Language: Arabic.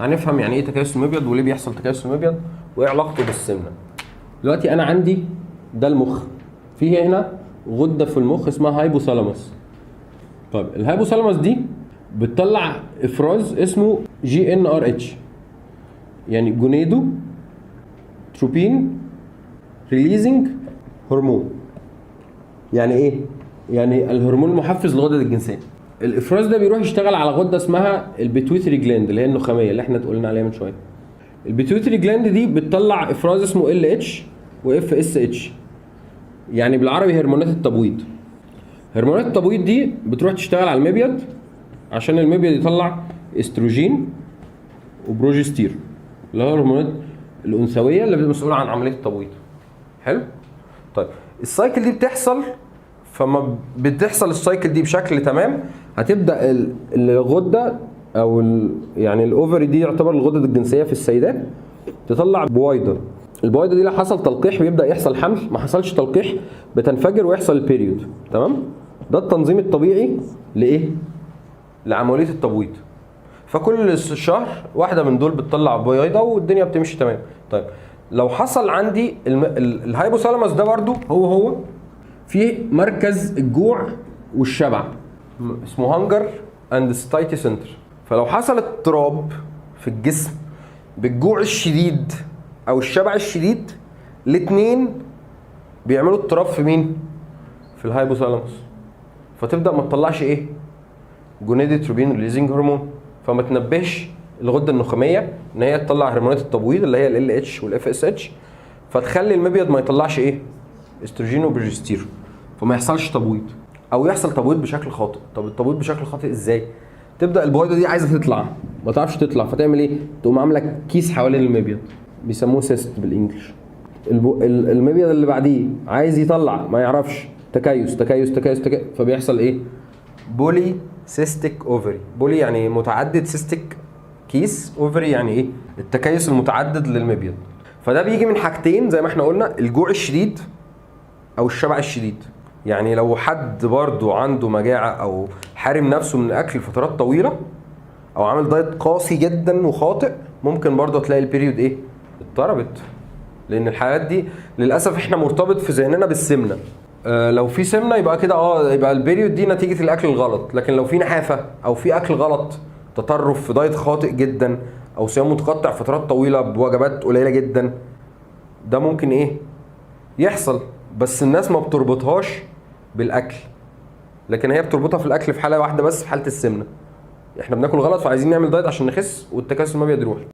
هنفهم يعني ايه تكيس المبيض وليه بيحصل تكيس المبيض وايه علاقته بالسمنه. دلوقتي انا عندي ده المخ، فيه هنا غده في المخ اسمها هايبوثالاموس. طيب الهايبوثالاموس دي بتطلع افراز اسمه GnRH، يعني جونيدو تروبين ريليزنج هرمون. يعني ايه؟ يعني الهرمون المحفز للغدد الجنسيه. الافراز ده بيروح يشتغل على غده اسمها البيتويتري جلاند اللي هي النخاميه اللي احنا اتقولنا عليها من شويه. البيتويتري جلاند دي بتطلع افراز اسمه LH و FSH، يعني بالعربي هرمونات التبويض. هرمونات التبويض دي بتروح تشتغل على المبيض عشان المبيض يطلع استروجين وبروجستير اللي هو الهرمونات الانثويه اللي مسؤوله عن عمليه التبويض. حلو؟ طيب السايكل دي بتحصل، فما بتحصل السايكل دي بشكل تمام هتبدا الغده او يعني الاوفري دي يعتبر الغدد الجنسيه في السيدات تطلع بويضه. البويضه دي لو حصل تلقيح بيبدا يحصل حمل، ما حصلش تلقيح بتنفجر ويحصل البيريود. تمام؟ ده التنظيم الطبيعي لايه؟ لعمليه التبويض. فكل شهر واحده من دول بتطلع بويضه والدنيا بتمشي تمام. طيب لو حصل عندي الهايبوثالاموس ده برده هو في مركز الجوع والشبع اسمه هانجر اند ساتايتي سنتر. فلو حصل اضطراب في الجسم بالجوع الشديد او الشبع الشديد، الاثنين بيعملوا اضطراب في مين؟ في الهايبوثالاموس. فتبدا ما تطلعش ايه؟ جونيدوتروبين ريليزنج هرمون، فما تنبهش الغده النخاميه ان هي تطلع هرمونات التبويض اللي هي ال LH وال FSH، فتخلي المبيض ما يطلعش ايه؟ استروجين وبروجستيرون، فما يحصلش تبويض او يحصل تبويض بشكل خاطئ. طب التبويض بشكل خاطئ ازاي؟ تبدا البويضه دي عايزه تطلع ما تعرفش تطلع، فتعمل ايه؟ تقوم عامله كيس حوالين المبيض بيسموه سيست بالانجلش. المبيض اللي بعديه عايز يطلع ما يعرفش، تكيس تكيس تكيس تكيس، فبيحصل ايه؟ بولي سيستيك اوفري. بولي يعني متعدد، سيستيك كيس، اوفري يعني ايه؟ التكيس المتعدد للمبيض. فده بيجي من حاجتين زي ما احنا قلنا، الجوع الشديد او الشبع الشديد. يعني لو حد برضو عنده مجاعه او حارم نفسه من الاكل فترات طويله او عامل دايت قاسي جدا وخاطئ، ممكن برضو تلاقي البيريود ايه؟ اضطربت. لان الحالات دي للاسف احنا مرتبط في ذهننا بالسمنه. لو في سمنه يبقى كده يبقى البيريود دي نتيجه الاكل الغلط. لكن لو في نحافه او في اكل غلط، تطرف في دايت خاطئ جدا او صيام متقطع فترات طويله بوجبات قليله جدا، ده ممكن ايه؟ يحصل. بس الناس ما بتربطهاش بالاكل، لكن هي بتربطها في الاكل في حاله واحده بس، في حاله السمنه. احنا بناكل غلط فعايزين نعمل دايت عشان نخس والتكاسل ما بيروح.